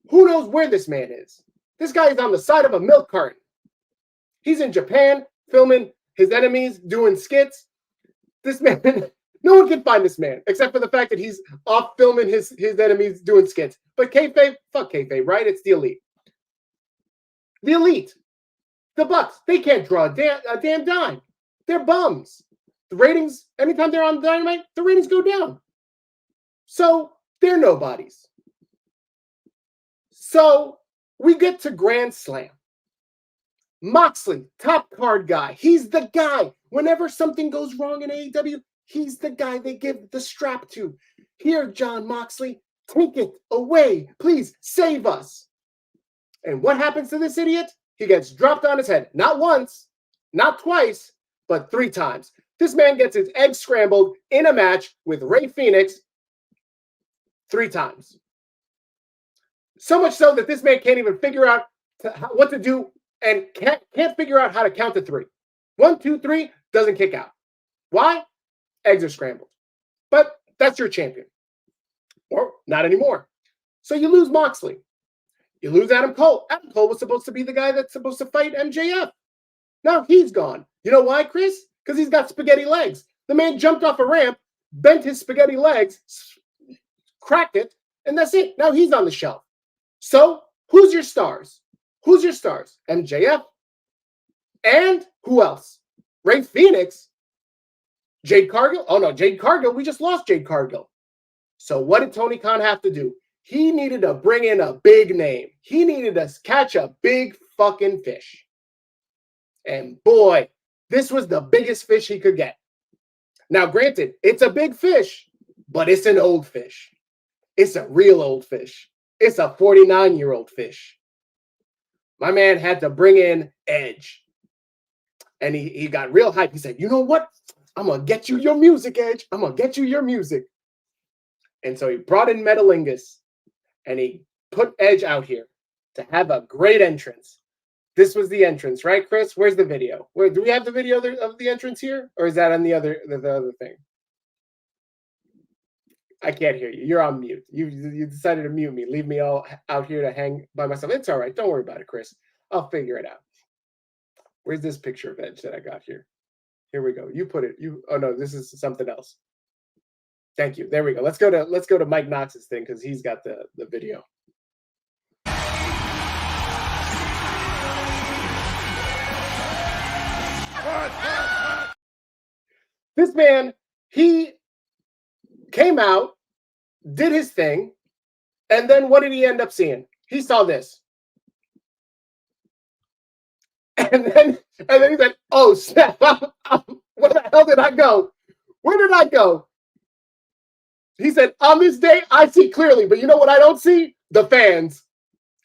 Who knows where this man is? This guy is on the side of a milk carton. He's in Japan filming his enemies, doing skits. This man, no one can find this man except for the fact that he's off filming his enemies doing skits. But kayfabe, fuck kayfabe, right? It's the elite. The elite. The Bucks, they can't draw a damn dime. They're bums. The ratings, anytime they're on Dynamite, the ratings go down. So they're nobodies. So we get to Grand Slam. Moxley, top card guy. He's the guy. Whenever something goes wrong in AEW, he's the guy they give the strap to. Here, John Moxley, take it away. Please save us. And what happens to this idiot? He gets dropped on his head. Not once, not twice, but 3 times. This man gets his eggs scrambled in a match with Rey Fenix 3 times. So much so that this man can't even figure out what to do and can't figure out how to count to 3. 1, 2, 3, doesn't kick out. Why? Eggs are scrambled. But that's your champion. Or not anymore. So you lose Moxley. You lose Adam Cole. Adam Cole was supposed to be the guy that's supposed to fight MJF. Now he's gone. You know why, Chris? Because he's got spaghetti legs. The man jumped off a ramp, bent his spaghetti legs, cracked it, and that's it. Now he's on the shelf. So who's your stars? Who's your stars? MJF. And who else? Rey Fenix. Jade Cargill. Oh, no, Jade Cargill. We just lost Jade Cargill. So what did Tony Khan have to do? He needed to bring in a big name. He needed to catch a big fucking fish. And boy, this was the biggest fish he could get. Now, granted, it's a big fish, but it's an old fish. It's a real old fish. It's a 49-year-old fish. My man had to bring in Edge. And he got real hyped. He said, you know what? I'm going to get you your music, Edge. I'm going to get you your music. And so he brought in Metalingus. And he put Edge out here to have a great entrance. This was the entrance, right, Chris? Where's the video? Where do we have the video of the entrance here? Or is that on the other thing? I can't hear you. You're on mute. You decided to mute me. Leave me all out here to hang by myself. It's all right. Don't worry about it, Chris. I'll figure it out. Where's this picture of Edge that I got here? Here we go. You put it. Oh no, this is something else. Thank you. There we go. Let's go to Mike Knox's thing because he's got the video. This man, he came out, did his thing, and then what did he end up seeing? He saw this. And then he said, oh, snap. Where the hell did I go? Where did I go? He said, on this day, I see clearly. But you know what I don't see? The fans.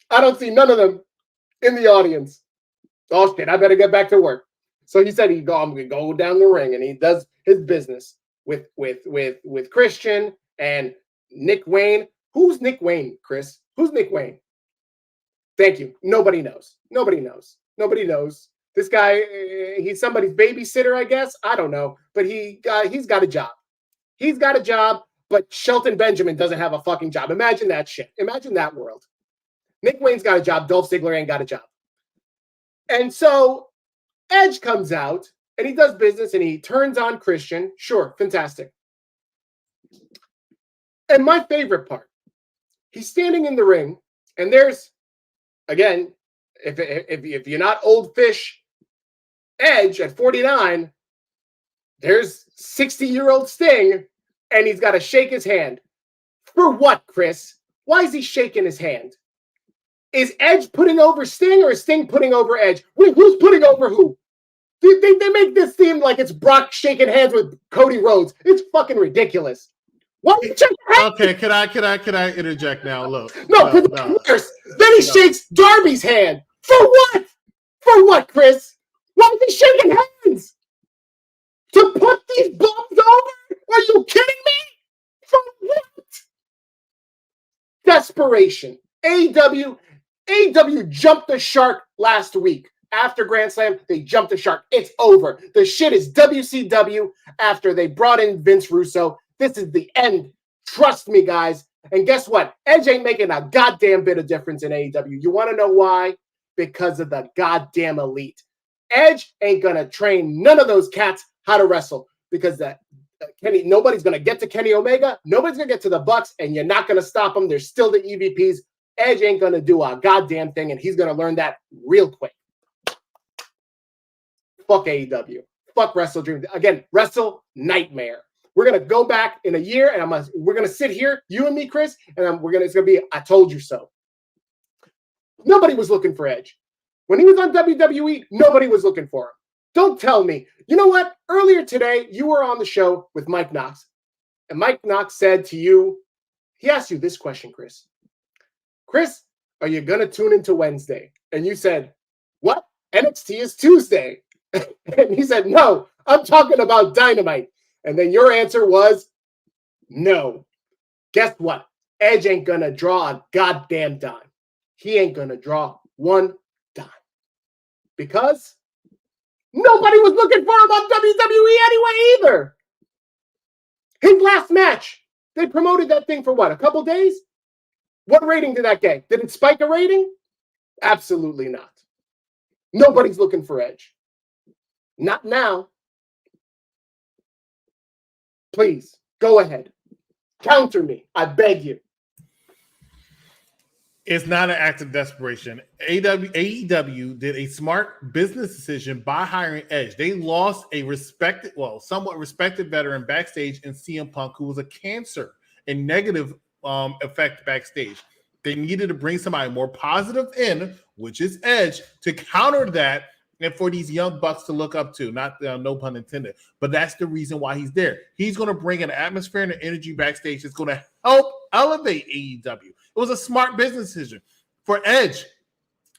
I don't see none of them in the audience. Oh, shit, I better get back to work. So he said I'm going to go down the ring, and he does his business with Christian and Nick Wayne. Who's Nick Wayne, Chris? Who's Nick Wayne? Thank you. Nobody knows. Nobody knows. Nobody knows. This guy, he's somebody's babysitter, I guess. I don't know. But he's got a job. He's got a job, but Shelton Benjamin doesn't have a fucking job. Imagine that shit. Imagine that world. Nick Wayne's got a job. Dolph Ziggler ain't got a job. And so Edge comes out and he does business and he turns on Christian. Sure, fantastic. And my favorite part, he's standing in the ring and there's, again, if you're not old fish Edge at 49, there's 60-year-old Sting and he's got to shake his hand. For what, Chris? Why is he shaking his hand? Is Edge putting over Sting or is Sting putting over Edge? Wait, who's putting over who? They make this seem like it's Brock shaking hands with Cody Rhodes. It's fucking ridiculous. Why are you shaking hands? Okay, can I interject now? Look. No, because it's worse. Then he shakes Darby's hand. For what? For what, Chris? Why is he shaking hands? To put these bums over? Are you kidding me? For what? Desperation. AEW jumped the shark last week. After Grand Slam, they jumped the shark. It's over. The shit is WCW after they brought in Vince Russo. This is the end. Trust me, guys. And guess what? Edge ain't making a goddamn bit of difference in AEW. You want to know why? Because of the goddamn elite. Edge ain't going to train none of those cats how to wrestle because nobody's going to get to Kenny Omega. Nobody's going to get to the Bucks, and you're not going to stop them. They're still the EVPs. Edge ain't going to do a goddamn thing, and he's going to learn that real quick. Fuck AEW. Fuck Wrestle Dream. Again, Wrestle Nightmare. We're going to go back in a year, and we're going to sit here, you and me, Chris, and it's going to be, I told you so. Nobody was looking for Edge. When he was on WWE, nobody was looking for him. Don't tell me. You know what? Earlier today, you were on the show with Mike Knox, and Mike Knox said to you, he asked you this question, Chris. Chris, are you going to tune into Wednesday? And you said, what? NXT is Tuesday. And he said, no, I'm talking about Dynamite. And then your answer was, no. Guess what? Edge ain't going to draw a goddamn dime. He ain't going to draw one dime. Because nobody was looking for him on WWE anyway either. His last match, they promoted that thing for what, a couple days? What rating did that get? Did it spike a rating? Absolutely not. Nobody's looking for Edge. Not now. Please, go ahead. Counter me. I beg you. It's not an act of desperation. AEW did a smart business decision by hiring Edge. They lost a somewhat respected veteran backstage in CM Punk, who was a cancer and negative effect backstage. They needed to bring somebody more positive in, which is Edge, to counter that and for these young bucks to look up to. Not no pun intended, but that's the reason why he's there. He's going to bring an atmosphere and an energy backstage that's going to help elevate AEW. It was a smart business decision for Edge.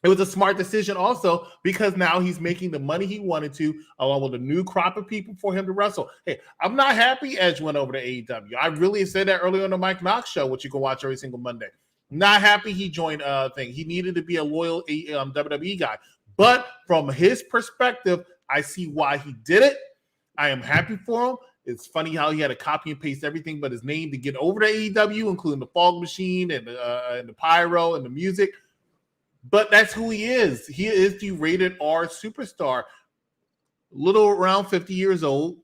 It was a smart decision also because now he's making the money he wanted to, along with a new crop of people for him to wrestle. Hey, I'm not happy Edge went over to AEW. I really said that earlier on the Mike Knox show, which you can watch every single Monday. Not happy he joined thing. He needed to be a loyal WWE guy. But from his perspective, I see why he did it. I am happy for him. It's funny how he had to copy and paste everything but his name to get over to AEW, including the fog machine and the pyro and the music. But that's who he is. He is the rated R superstar. Little around 50 years old.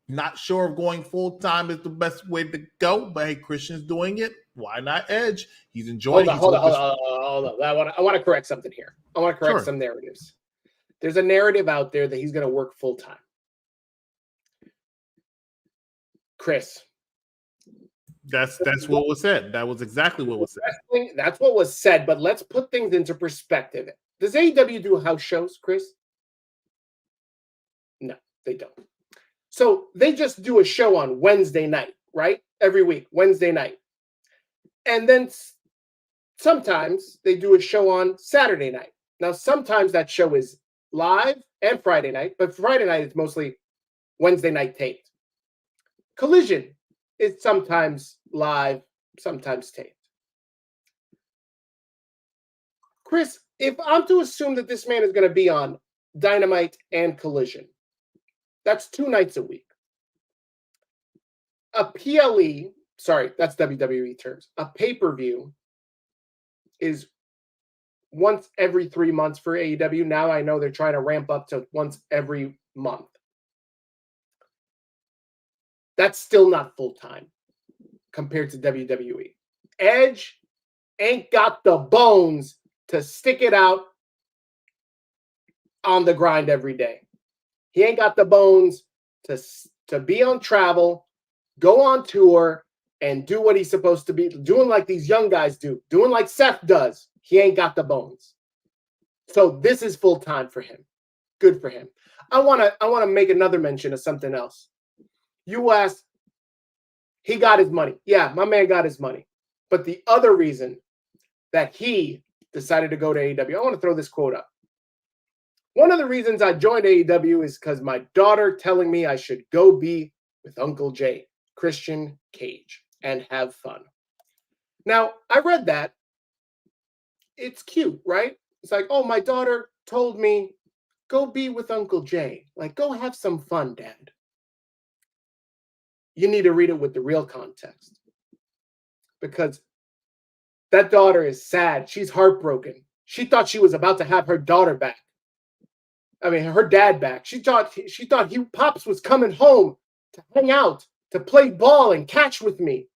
Not sure if going full-time is the best way to go, but hey, Christian's doing it. Why not Edge? He's enjoying it. Hold on. I want to correct something here. I want to correct some narratives. There's a narrative out there that he's going to work full-time. Chris. That's what was said. That was exactly what was said. That's what was said, but let's put things into perspective. Does AEW do house shows, Chris? No, they don't. So they just do a show on Wednesday night, right? Every week, Wednesday night. And then sometimes they do a show on Saturday night. Now, sometimes that show is live and Friday night, but Friday night is mostly Wednesday night taped. Collision is sometimes live, sometimes taped. Chris, if I'm to assume that this man is going to be on Dynamite and Collision, that's 2 nights a week. A PLE sorry, that's WWE terms. A pay-per-view is once every 3 months for AEW. Now I know they're trying to ramp up to once every month. That's still not full-time compared to WWE. Edge ain't got the bones to stick it out on the grind every day. He ain't got the bones to be on travel, go on tour, and do what he's supposed to be doing, like these young guys do, doing like Seth does. He ain't got the bones. So this is full time for him. Good for him. I want to make another mention of something else. You asked, he got his money. Yeah, my man got his money. But the other reason that he decided to go to AEW, I want to throw this quote up. One of the reasons I joined AEW is because my daughter telling me I should go be with Uncle Jay, Christian Cage, and have fun. Now, I read that. It's cute, right? It's like, oh, my daughter told me, go be with Uncle Jay. Like, go have some fun, Dad. You need to read it with the real context. Because that daughter is sad. She's heartbroken. She thought she was about to have her daughter back. I mean, her dad back. She thought Pops was coming home to hang out, to play ball and catch with me.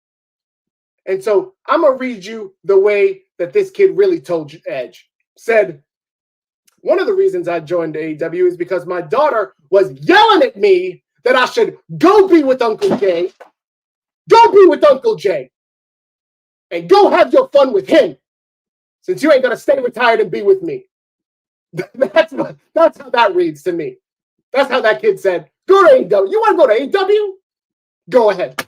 And so I'm going to read you the way that this kid really told Edge. Said, one of the reasons I joined AEW is because my daughter was yelling at me that I should go be with Uncle Jay. Go be with Uncle Jay. And go have your fun with him. Since you ain't going to stay retired and be with me. That's how that reads to me. That's how that kid said, go to AEW. You want to go to AEW? Go ahead.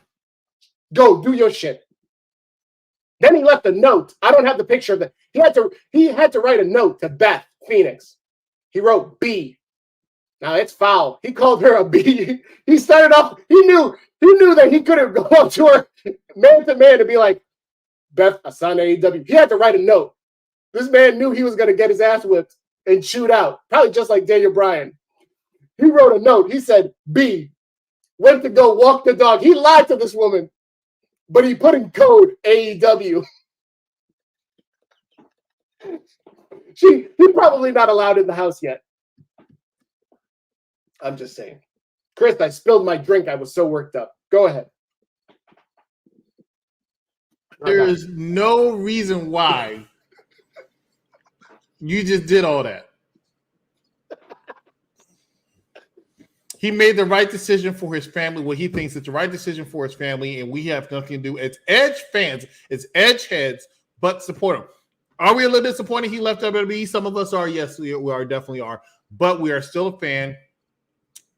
Go do your shit. Then he left a note. I don't have the picture of it. He had to write a note to Beth Phoenix. He wrote B. Now it's foul. He called her a B. He started off, he knew that he couldn't go up to her man to man and be like, Beth, I signed AEW. He had to write a note. This man knew he was going to get his ass whipped and shoot out. Probably just like Daniel Bryan. He wrote a note. He said, B, went to go walk the dog. He lied to this woman, but he put in code AEW. He probably not allowed in the house yet. I'm just saying. Chris, I spilled my drink. I was so worked up. Go ahead. There is no reason why you just did all that. He made the right decision for his family, what he thinks is the right decision for his family, and we have nothing to do. It's Edge fans, it's Edge heads, but support him. Are we a little disappointed he left WWE? Some of us are. Yes, we are, definitely are. But we are still a fan.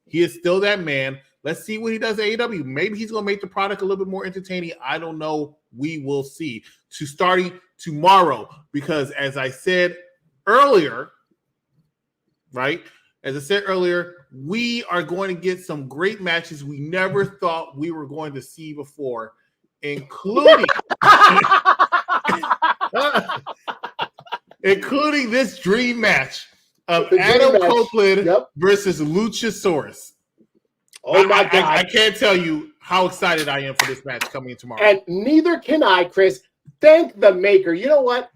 He is still that man. Let's see what he does at AEW. Maybe he's going to make the product a little bit more entertaining. I don't know. We will see. Starting tomorrow, because as I said earlier, right? As I said earlier, we are going to get some great matches we never thought we were going to see before, including including this dream match of Adam Copeland versus Luchasaurus. Oh my God. I can't tell you how excited I am for this match coming in tomorrow. And neither can I, Chris. Thank the maker. You know what?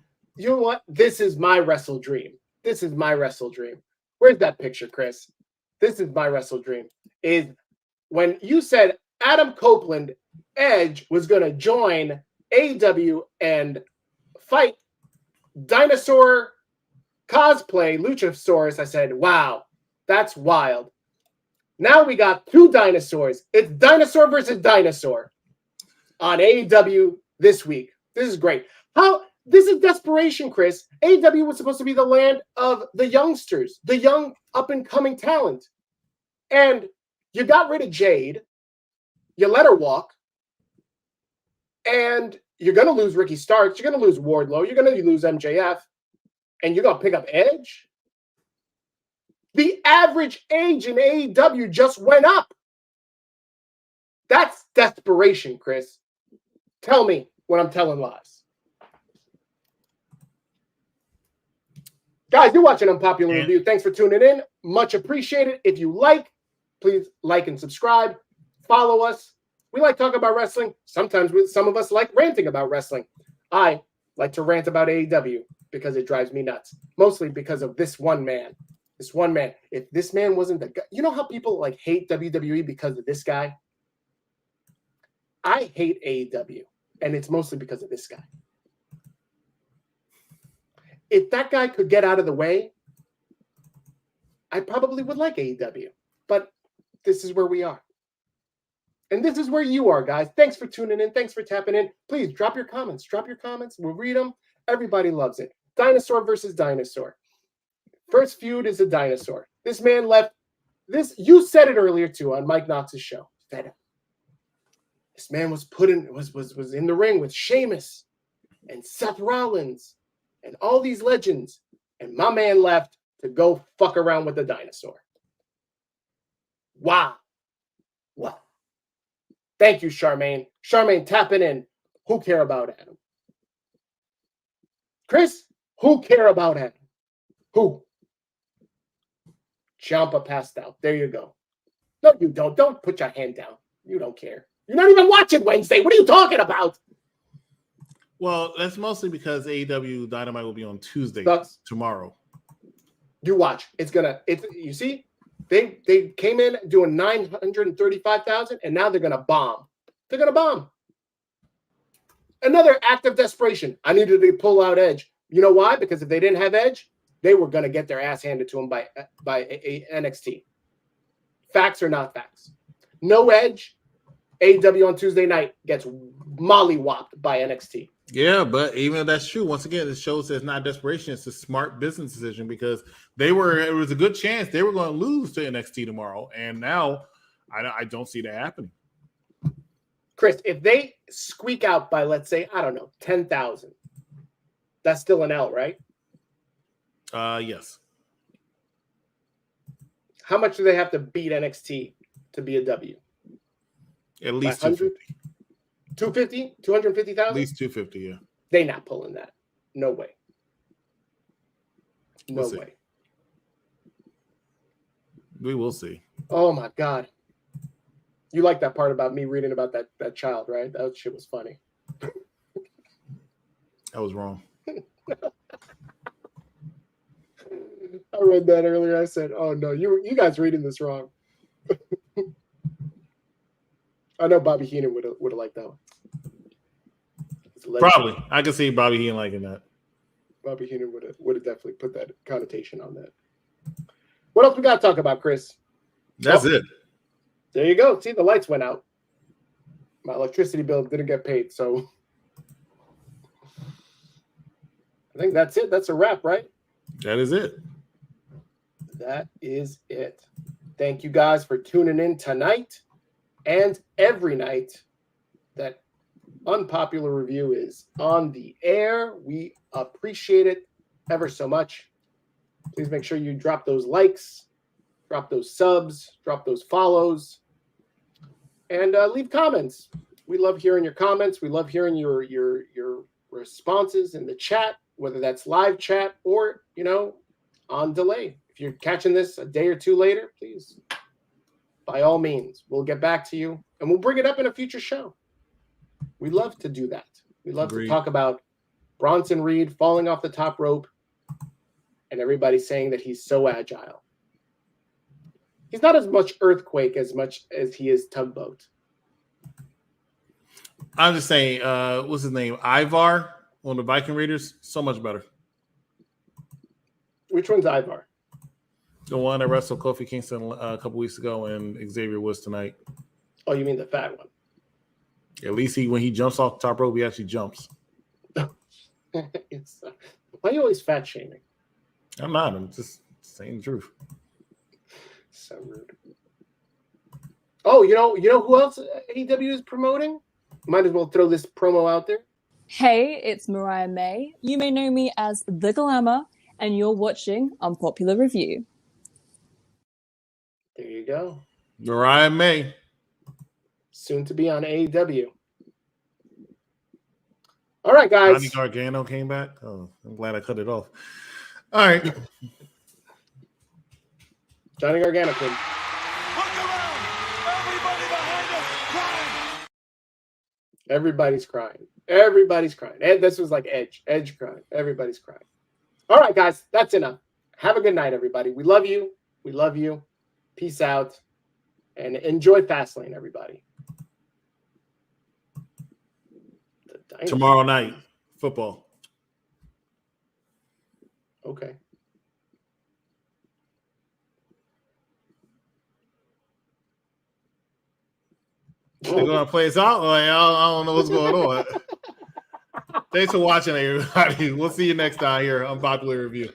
This is my wrestle dream. This is my wrestle dream. Where's that picture, Chris? This is my wrestle dream. Is when you said Adam Copeland, Edge, was going to join AEW and fight dinosaur cosplay Luchasaurus, I said, wow, that's wild. Now we got two dinosaurs. It's dinosaur versus dinosaur on AEW this week. This is great. This is desperation, Chris. AEW was supposed to be the land of the youngsters, the young up-and-coming talent. And you got rid of Jade. You let her walk. And you're going to lose Ricky Starks. You're going to lose Wardlow. You're going to lose MJF. And you're going to pick up Edge? The average age in AEW just went up. That's desperation, Chris. Tell me when I'm telling lies. Guys, you're watching Unpopular Review. Thanks for tuning in. Much appreciated. If you like, please like and subscribe. Follow us. We like talking about wrestling. Sometimes some of us like ranting about wrestling. I like to rant about AEW because it drives me nuts. Mostly because of this one man. This one man. If this man wasn't the guy, you know how people like hate WWE because of this guy? I hate AEW, and it's mostly because of this guy. If that guy could get out of the way, I probably would like AEW. But this is where we are. And this is where you are, guys. Thanks for tuning in. Thanks for tapping in. Please drop your comments. Drop your comments. We'll read them. Everybody loves it. Dinosaur versus dinosaur. First feud is a dinosaur. This man left this. You said it earlier too on Mike Knox's show. Said it. This man was in the ring with Sheamus and Seth Rollins and all these legends. And my man left to go fuck around with the dinosaur. Wow. Wow. Thank you, Charmaine. Charmaine tapping in. Who care about Adam? Chris, who care about Adam? Who? Ciampa passed out. There you go. No, you don't. Don't put your hand down. You don't care. You're not even watching Wednesday. What are you talking about? Well, that's mostly because AEW Dynamite will be on Tuesday tomorrow. You watch. You see? They came in doing 935,000 and now they're gonna bomb. They're gonna bomb. Another act of desperation. I needed to pull out Edge. You know why? Because if they didn't have Edge, they were gonna get their ass handed to them by NXT. Facts or not facts. No Edge. AEW on Tuesday night gets mollywopped by NXT. Yeah, but even if that's true, once again, it shows that it's not desperation. It's a smart business decision because it was a good chance they were going to lose to NXT tomorrow. And now I don't see that happening. Chris, if they squeak out by, let's say, I don't know, 10,000, that's still an L, right? Yes. How much do they have to beat NXT to be a W? At least 250. 250? 250,000? At least 250, yeah. They not pulling that. No way. No We'll way. We will see. Oh my God. You like that part about me reading about that child, right? That shit was funny. I was wrong. I read that earlier. I said, oh no, you guys reading this wrong. I know Bobby Heenan would have liked that one. Probably. I can see Bobby Heenan liking that. Bobby Heenan would have definitely put that connotation on that. What else we got to talk about, Chris? That's it. There you go. See, the lights went out. My electricity bill didn't get paid, so I think that's it. That's a wrap, right? That is it. That is it. Thank you guys for tuning in tonight and every night that Unpopular Review is on the air. We appreciate it ever so much. Please make sure you drop those likes, drop those subs, drop those follows, and leave comments. We love hearing your comments. We love hearing your responses in the chat, whether that's live chat or, on delay. If you're catching this a day or two later, please, by all means, we'll get back to you and we'll bring it up in a future show. We love to do that. We love to talk about Bronson Reed falling off the top rope and everybody saying that he's so agile. He's not as much earthquake as much as he is tugboat. I'm just saying, what's his name? Ivar on the Viking Raiders. So much better. Which one's Ivar? The one that wrestled Kofi Kingston a couple weeks ago and Xavier Woods tonight. Oh, you mean the fat one? At least when he jumps off the top rope, he actually jumps. Why are you always fat shaming? I'm not. I'm just saying the truth. So rude. Oh, you know who else AEW is promoting? Might as well throw this promo out there. Hey, it's Mariah May. You may know me as The Glamour, and you're watching Unpopular Review. There you go. Mariah May. Soon to be on AEW. All right, guys. Johnny Gargano came back. Oh, I'm glad I cut it off. All right. Johnny Gargano came. Everybody's crying. Everybody's crying. And this was like Edge crying. Everybody's crying. All right, guys, that's enough. Have a good night, everybody. We love you. We love you. Peace out. And enjoy Fastlane, everybody. Tomorrow night, football. Okay. They're going to play us out? Like, I don't know what's going on. Thanks for watching, everybody. We'll see you next time here on Popular Review.